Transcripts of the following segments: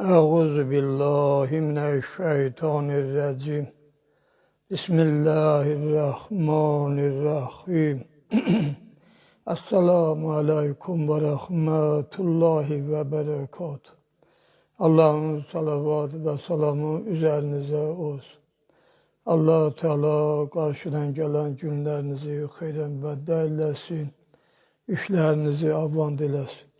Euzu billahi mineşşeytanirracim. Bismillahirrahmanirrahim. Esselamu aleyküm ve rahmetullahi ve berekatuhu. Allah'ın salavatı ve selamı üzerinize olsun. Allah-u Teala karşıdan gelen günlerinizi hayren ve değerlesin. İşlerinizi avand eləsin.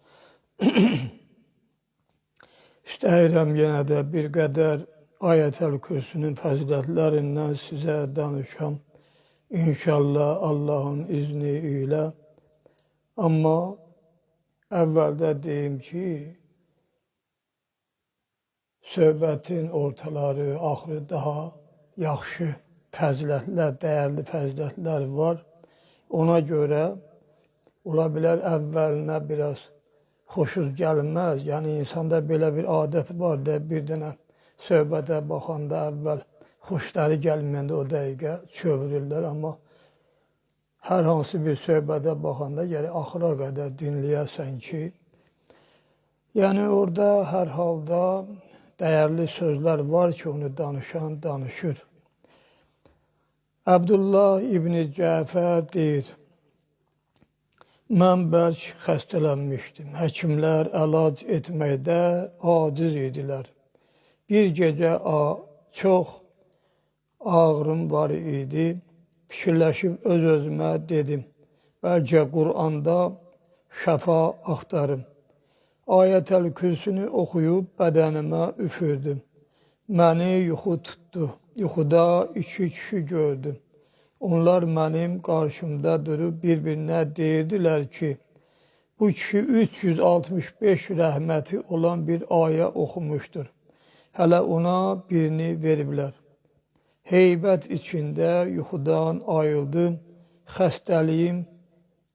İstəyirəm yenə də bir qədər Ayətəl Kürsünün fəzilətlərindən sizə danışam. İnşallah Allahın izni ilə. Amma əvvəldə deyim ki, söhbətin ortaları, axırı daha yaxşı fəzilətlər, dəyərli fəzilətlər var. Ona görə ola bilər əvvəlinə biraz xoşuz gəlməz. Yəni insanda belə bir adət var da, bir dənə söhbətə baxanda əvvəl xoşları gəlməyəndə o dəqiqə çövürürlər. Amma hər hansı bir söhbətə baxanda gərək axıra qədər dinləyəsən ki, yəni orada hər halda dəyərli sözlər var ki, onu danışan danışır. Abdullah İbn-i Cəfər deyir, mən bərk xəstələnmişdim. Həkimlər əlac etməkdə aciz idilər. Bir gecə çox ağrım var idi. Fikirləşib öz-özümə dedim, bəlkə Qur'anda şəfa axtarım. Ayətəl Kürsünü oxuyub bədənimə üfürdüm. Məni yuxu tutdu. Yuxuda iki kişi gördüm. Onlar mənim qarşımda durub bir-birinə deyirdilər ki, bu kişi 365 rəhməti olan bir ayə oxumuşdur. Hələ ona birini veriblər. Heybət içində yuxudan ayıldım, xəstəliyim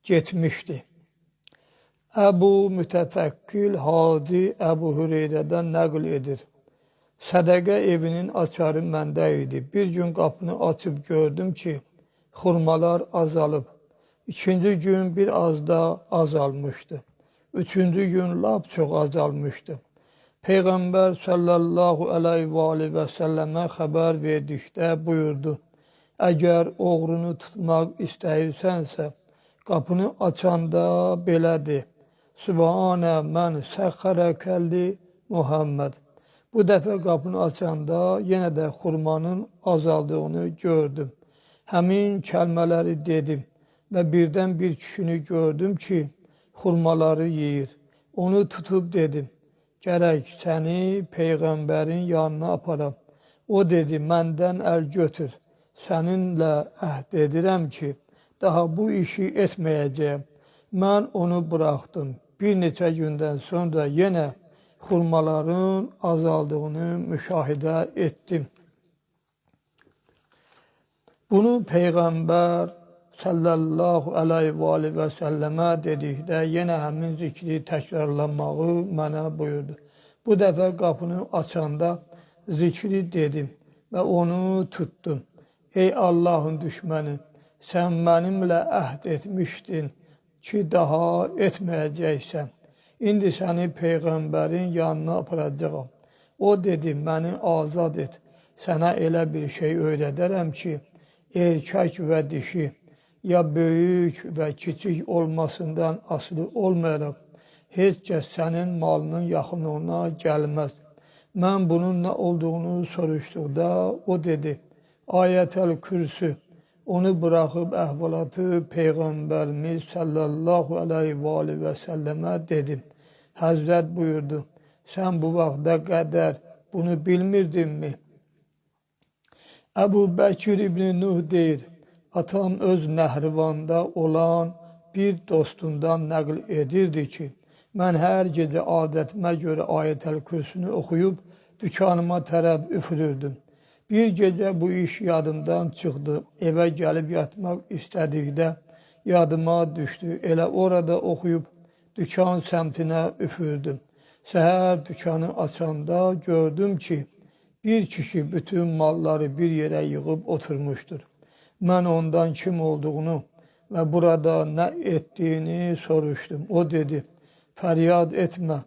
getmişdi. Əbu Mütəfəkkil Hacı Əbu Hüreyrədən nəql edir. Sədəqə evinin açarı məndə idi. Bir gün qapını açıb gördüm ki, xurmalar azalıb. İkinci gün bir az da azalmışdı. Üçüncü gün lap çox azalmışdı. Peyğəmbər sallallahu aleyhi və səlləmə xəbər verdikdə buyurdu, əgər oğrunu tutmaq istəyirsənsə, qapını açanda belə de, Sübhanə mən səxərəkəlli Muhammed. Bu dəfə qapını açanda yenə də xurmanın azaldığını gördüm. Həmin kəlmələri dedim və birdən bir kişini gördüm ki, xurmaları yeyir. Onu tutub dedim, gərək səni Peyğəmbərin yanına aparam. O dedi, məndən əl götür. Səninlə əhd edirəm ki, daha bu işi etməyəcəyəm. Mən onu buraxdım. Bir neçə gündən sonra yenə xurmaların azaldığını müşahidə etdim. Bunu Peyğəmbər sallallahu aleyhi və səlləmə dedikdə yenə həmin zikri təkrarlanmağı mənə buyurdu. Bu dəfə qapını açanda zikri dedim və onu tutdum. Ey Allahın düşməni, sən mənimlə əhd etmişdin ki, daha etməyəcəksən. İndi səni Peyğəmbərin yanına aparacağam. O dedi, məni azad et. Sənə elə bir şey öyrədərəm ki, erkək və dişi, ya böyük və kiçik olmasından asılı olmayaraq, heç kəs sənin malının yaxınlığına gəlməz. Mən bunun nə olduğunu soruşduqda o dedi, Ayətəl Kürsü. Onu buraxıb əhvalatı Peyğəmbərimiz sallallahu aleyhi və səlləmə dedim. Həzrət buyurdu, sən bu vaxta qədər bunu bilmirdinmi? Əbu Bəkir İbn-i Nuh deyir, atam öz Nəhrivanda olan bir dostundan nəql edirdi ki, mən hər gecə adətimə görə Ayətəl Kürsünü oxuyub dükanıma tərəf üfürürdüm. Bir gecə bu iş yadımdan çıxdı. Evə gəlib yatmaq istədikdə yadıma düşdü. Elə orada oxuyub dükan səmtinə üfürdüm. Səhər dükanı açanda gördüm ki, bir kişi bütün malları bir yerə yığıb oturmuşdur. Mən ondan kim olduğunu və burada nə etdiyini soruşdum. O dedi, fəryad etmə,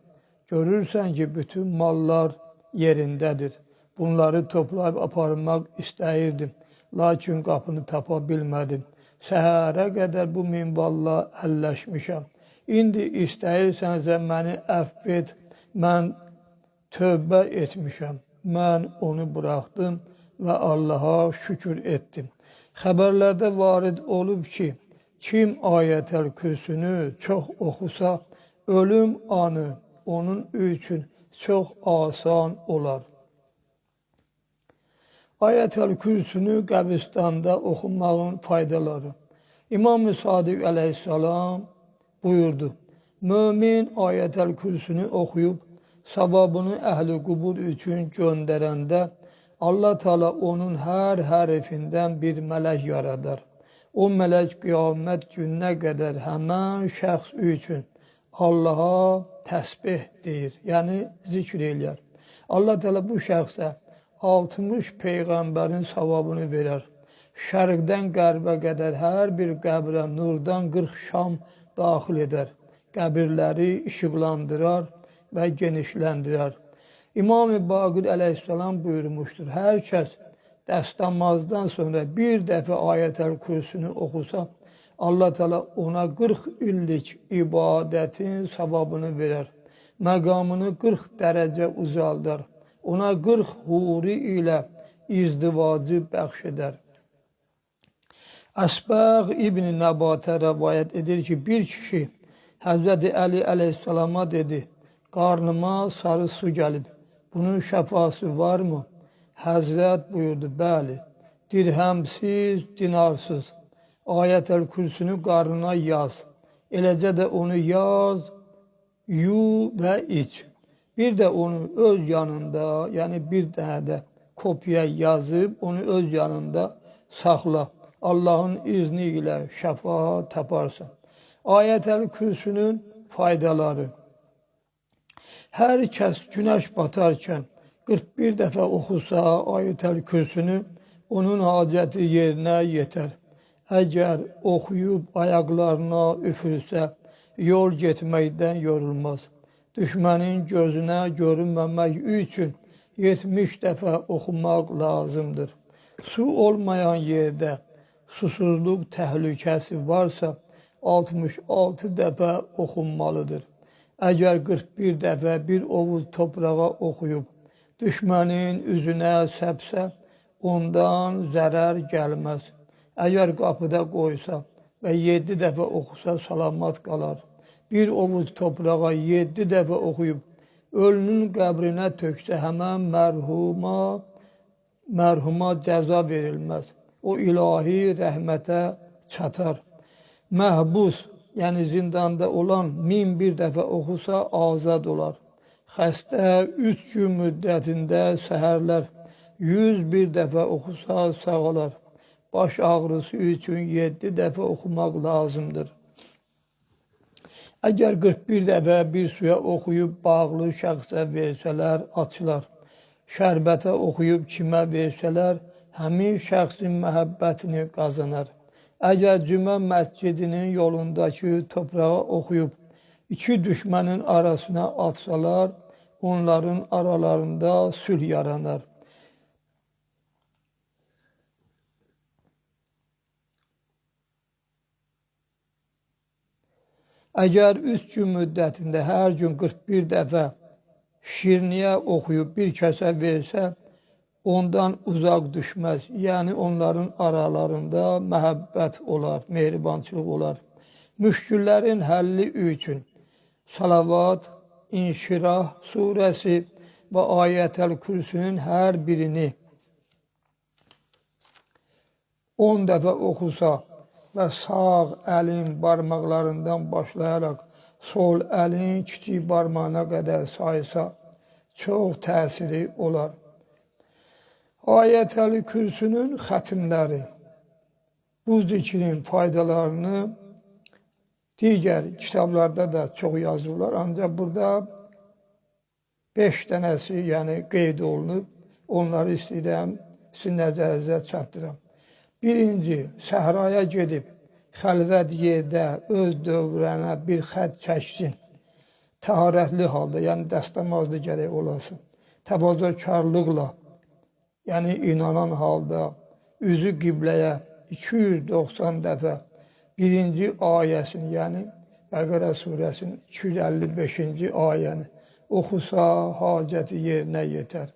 Görürsən ki, bütün mallar yerindədir. Bunları toplayıb aparmaq istəyirdim. Lakin qapını tapa bilmədim. Səhərə qədər bu minvalla əlləşmişəm. İndi istəyirsənsə məni əfv et. Mən tövbə etmişəm. Mən onu buraxdım və Allaha şükür etdim. Xəbərlərdə varid olub ki, kim Ayətəl Kürsünü çox oxusa, ölüm anı onun üçün çox asan olar. Ayətəl Kürsünü qəbristanda oxumağın faydaları. İmam-ı Sadiq əleyhissalam buyurdu, mömin Ayətəl Kürsünü oxuyub, savabını əhl-i qubur üçün göndərəndə, Allah Teala onun hər hərfindən bir mələk yaradar. O mələk qiyamət gününə qədər həmən şəxs üçün Allaha təsbih deyir, yəni zikr eləyər. Allah Teala bu şəxsə 60 peyğəmbərin savabını verər. Şərqdən qərbə qədər hər bir qəbrə nurdan 40 şam daxil edər. Qəbirləri işıqlandırar və genişləndirər. İmam-ı Baqir əleyhissalam buyurmuşdur, hər kəs dəstəmazdan sonra bir dəfə Ayətəl Kürsünü oxusa, Allah Teala ona 40 illik ibadətin savabını verər. Məqamını 40 dərəcə uzaldar. Ona 40 huri ilə izdivacı bəxş edər. Əsbəq İbn Nəbatə rəvayət edir ki, bir kişi Həzrəti Əli əleyhissalama dedi, qarnıma sarı su gəlib, bunun şəfası varmı? Həzrət buyurdu, bəli, dirhəmsiz, dinarsız, Ayətəl Kürsünü qarnına yaz, eləcə də onu yaz, yu və iç. Bir də onu öz yanında, yəni bir dənə də kopya yazıb, onu öz yanında saxla. Allahın izni ilə şəfa taparsan. Ayətəl Kürsünün faydaları. Hər kəs günəş batarkən 41 dəfə oxusa Ayətəl Kürsünü, onun hacəti yerinə yetər. Əgər oxuyub ayaqlarına üfürsə, yol getməkdən yorulmaz. Düşmənin gözünə görünməmək üçün 70 dəfə oxumaq lazımdır. Su olmayan yerdə susuzluq təhlükəsi varsa, 66 dəfə oxunmalıdır. Əgər 41 dəfə bir ovuz toprağa oxuyub, düşmənin üzünə səpsə, ondan zərər gəlməz. Əgər qapıda qoysa və 7 dəfə oxusa salamat qalar. Bir ovuz toprağa 7 dəfə oxuyub, ölünün qəbrinə töksə həmən mərhuma cəza verilməz. O ilahi rəhmətə çatar. Məhbus, yəni zindanda olan 1001 dəfə oxusa azad olar. Xəstə 3 gün müddətində səhərlər 101 dəfə oxusa sağalar. Baş ağrısı üçün 7 dəfə oxumaq lazımdır. Əgər 41 dəfə bir suya oxuyub bağlı şəxsə versələr, açılar. Şərbətə oxuyub kimə versələr, həmin şəxsin məhəbbətini qazanar. Əgər cümə məscidinin yolundakı toprağa oxuyub, iki düşmənin arasına atsalar, onların aralarında sülh yaranar. Əgər 3 gün müddətində hər gün 41 dəfə şirniyə oxuyub bir kəsə versə, ondan uzaq düşməz. Yəni onların aralarında məhəbbət olar, mehribançılıq olar. Müşküllərin həlli üçün Salavat, İnşirah surəsi və Ayətəl Kürsünün hər birini 10 dəfə oxusa və sağ əlin barmaqlarından başlayaraq sol əlin kiçik barmağına qədər saysa, çox təsiri olar. Ayətəl Kürsünün xətimləri. Bu zikrin faydalarını digər kitablarda da çox yazırlar, ancaq burada 5 dənəsi yəni qeyd olunub, onları istəyirəm sizin nəzərinizə çatdıram. Birinci, səhraya gedib, xəlvət yerdə öz dövrənə bir xət çəksin. təharətli halda, yəni dəstəmazlı gərək olasın. Təvazökarlıqla, yəni inanan halda üzü qibləyə 290 dəfə birinci ayəsini, yəni Bəqərə surəsinin 255-ci ayəni oxusa hacəti yerinə yetər.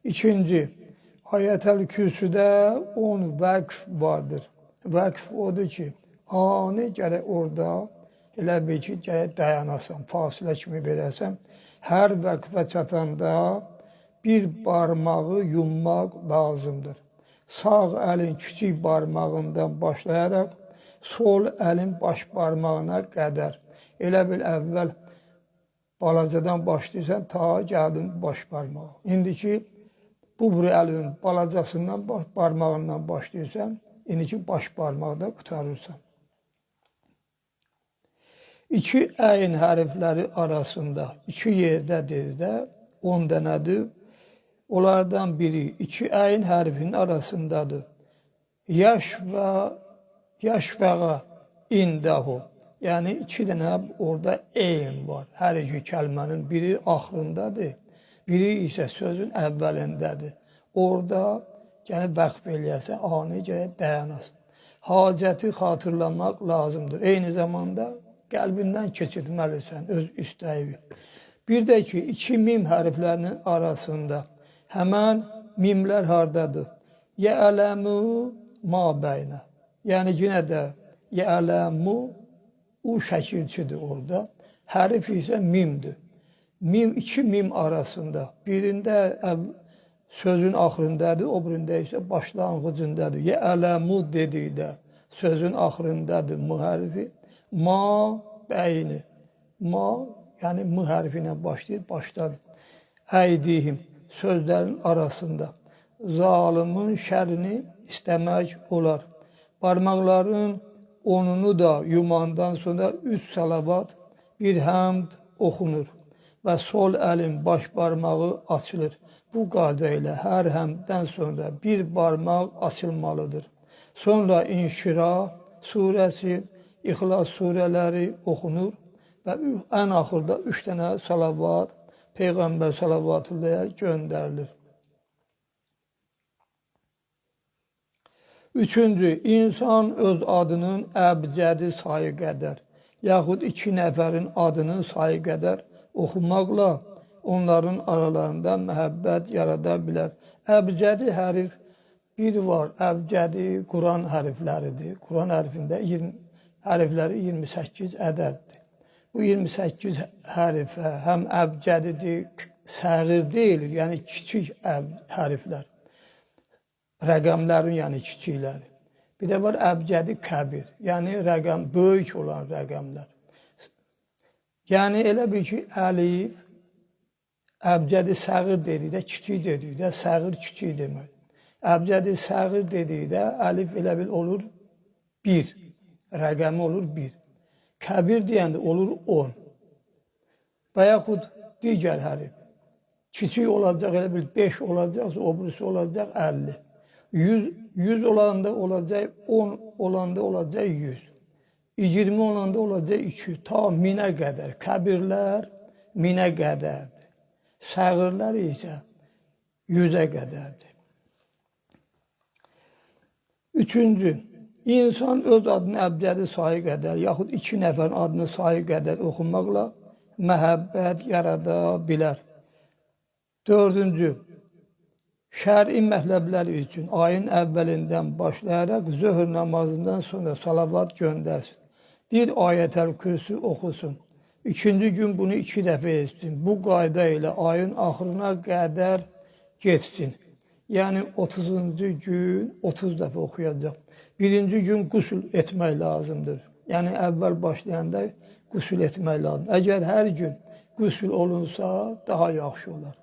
İkinci, Ayətəl Kürsüdə 10 vəqf vardır. Vəqf odur ki, ani gərək orada elə bil ki, gərək dayanasan, fasilə kimi verəsən. Hər vəqfə çatanda bir barmağı yummaq lazımdır. Sağ əlin kiçik barmağından başlayaraq, sol əlin baş barmağına qədər. Elə bil əvvəl balacadan başlayırsan, ta gəldin baş barmağı. İndiki bu əlin balacasından, barmağından başlayırsan, indiki baş barmaqda qutarırsan. İki əyin hərfləri arasında, iki yerdədir də, 10 dənədir. Onlardan biri iki əyin hərfinin arasındadır. Yaşvəğa indəhu. Yəni iki dənə orada eyn var. Hər iki kəlmənin biri axırındadır, biri isə sözün əvvəlindədir. Orada yəni vəqf eləyəsən, ani gərək dayanasın. Hacəti xatırlamaq lazımdır. Eyni zamanda qəlbindən keçirməlisən öz istəyi. Bir də ki, iki mim hərflərinin arasında həmən mimlər hardadır? Yələmu ma bəynə. Yəni yenə də yələmu u şəkilçidir orada. Hərf isə mimdir. Mim, iki mim arasında. Birində sözün axırındadır, o birində isə başlanğıcındadır. Yələmu dedikdə sözün axırındadır mu hərfi. Ma bəyni. Ma, yəni mu hərfi ilə başlayır, başladır. Əydihim sözlərin arasında. Zalimin şərini istəmək olar. Barmaqların onunu da yumandan sonra 3 salavat, bir həmd oxunur və sol əlin baş barmağı açılır. Bu qayda ilə hər həmdən sonra bir barmaq açılmalıdır. Sonra İnşirah surəsi, İxlas surələri oxunur və ən axırda 3 dənə salavat, Peyğəmbər salavatullahə göndərilir. Üçüncü, insan öz adının əbcədi sayı qədər, yaxud 2 nəfərin adının sayı qədər oxumaqla onların aralarında məhəbbət yarada bilər. Əbcədi hərf bir var, əbcədi Quran hərfləridir. Quran hərfində hərfləri 28 ədəddir. Bu 28 hərfə həm əbcədidir, səğir deyil, yəni kiçik hərflər. Rəqəmlərin, yəni kiçikləri. Bir də var əbcədi kəbir, yəni rəqəm, böyük olan rəqəmlər. Yəni elə bir ki, əlif, əbcədi səğir dedikdə, kiçik dedikdə, səğir kiçik demək. Əbcədi səğir dedikdə, əlif elə bil olur 1, rəqəmi olur 1. Kəbir deyəndə olur 10. Və yaxud digər hərif. Kiçik olacaq, elə bil 5 olacaqsa, o birisi olacaq 50. 100 olanda olacaq, 10 olanda olacaq 100. 20 olanda olacaq 200, ta 1000-ə qədər. Kəbirlər 1000-ə qədərdir. Səğirlər isə 100-ə qədərdir. Üçüncü, insan öz adını əbcədi sayı qədər, yaxud 2 nəfərin adını sayı qədər oxumaqla məhəbbət yarada bilər. Dördüncü, şəri mətləblər üçün ayın əvvəlindən başlayaraq zöhr namazından sonra salavat göndərsin. Bir Ayətəl Kürsü oxusun. İkinci gün bunu 2 dəfə etsin. Bu qayda ilə ayın axırına qədər geçsin. Yəni 30-cu gün 30 dəfə oxuyacaq. Birinci gün qüsül etmək lazımdır. Yəni əvvəl başlayanda qüsül etmək lazımdır. Əgər hər gün qüsül olunsa daha yaxşı olar.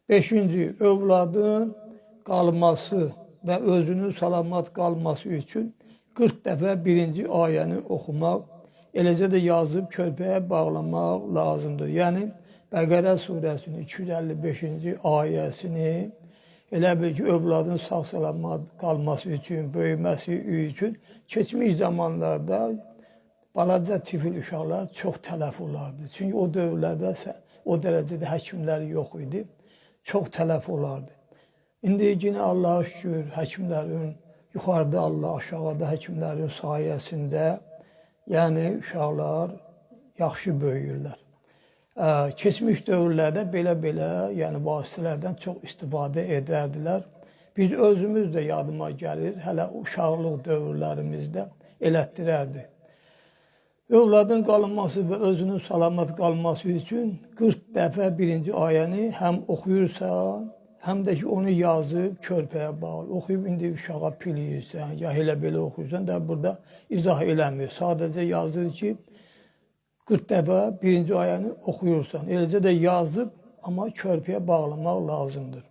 5-ci, övladın qalması və özünün salamat qalması üçün 40 dəfə birinci ayəni oxumaq, eləcə də yazıb körpəyə bağlamaq lazımdır. Yəni, Bəqərə surəsinin 255-ci ayəsini elə bil ki, övladın sağ-salamat qalması üçün, böyüməsi üçün keçmiş zamanlarda balaca tifil uşaqlar çox tələf olardı. Çünki o dövrlərdə o dərəcədə həkimlər yox idi. Çox tələf olardı. İndi yine Allah'a şükür həkimlərin, yuxarıda Allah, aşağıda həkimlərin sayəsində, yəni uşaqlar yaxşı böyüyürlər. Keçmiş dövrlərdə belə yəni vasitələrdən çox istifadə edərdilər. Biz özümüz də yadıma gəlir, hələ uşaqlıq dövrlərimizdə elətdirərdi. Övladın qalınması və özünün salamat qalması üçün 40 dəfə birinci ayəni həm oxuyursan, həm də ki onu yazıb körpəyə bağlı. Oxuyub indi uşağa piliyirsən, ya elə belə oxuyursan da burada izah eləmir. Sadəcə yazır ki, 40 dəfə birinci ayəni oxuyursan. Eləcə də yazıb, amma körpəyə bağlamaq lazımdır.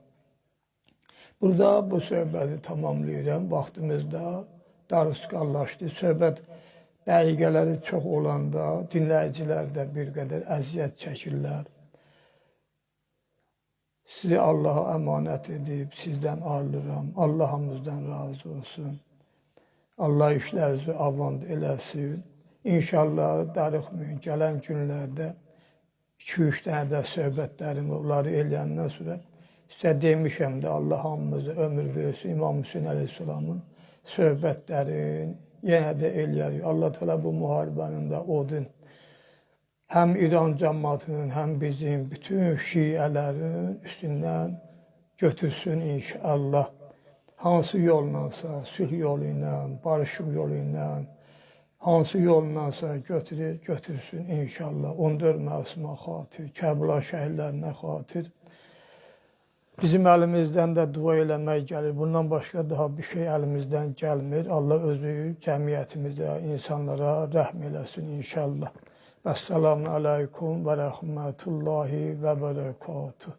Burada bu söhbəti tamamlayıram. Vaxtımız da darusqallaşdı. Söhbət dəqiqələri çox olanda dinləyicilər də bir qədər əziyyət çəkirlər. Sizi Allah'a əmanət edib, sizdən ayrılıram. Allah hamımızdan razı olsun. Allah işlərinizi avand eləsin. İnşallah darıxmayın, gələn günlərdə 2-3 dənə də söhbətlərimi onları eləyəndən sonra sizə demişəm də Allah hamımıza ömür versin. İmam Hüseyin Əleyhisselamın söhbətlərini yenə də eləyərik. Allah Teala bu müharibənin də odun həm İran cəmaatının, həm bizim bütün şiələrin üstündən götürsün inşallah. Hansı yollansa, sülh yolu ilə, barışıq yolu ilə, hansı yollansa götürsün inşallah. 14 Məsum'a xatir, Kərbala şəhidlərinə xatir. Bizim əlimizdən də dua eləmək gəlir. Bundan başqa daha bir şey əlimizdən gəlmir. Allah özü cəmiyyətimizə, insanlara rəhm eləsin inşallah. Vəssalamu aleykum və rəhmətullahi və bərəkatuhu.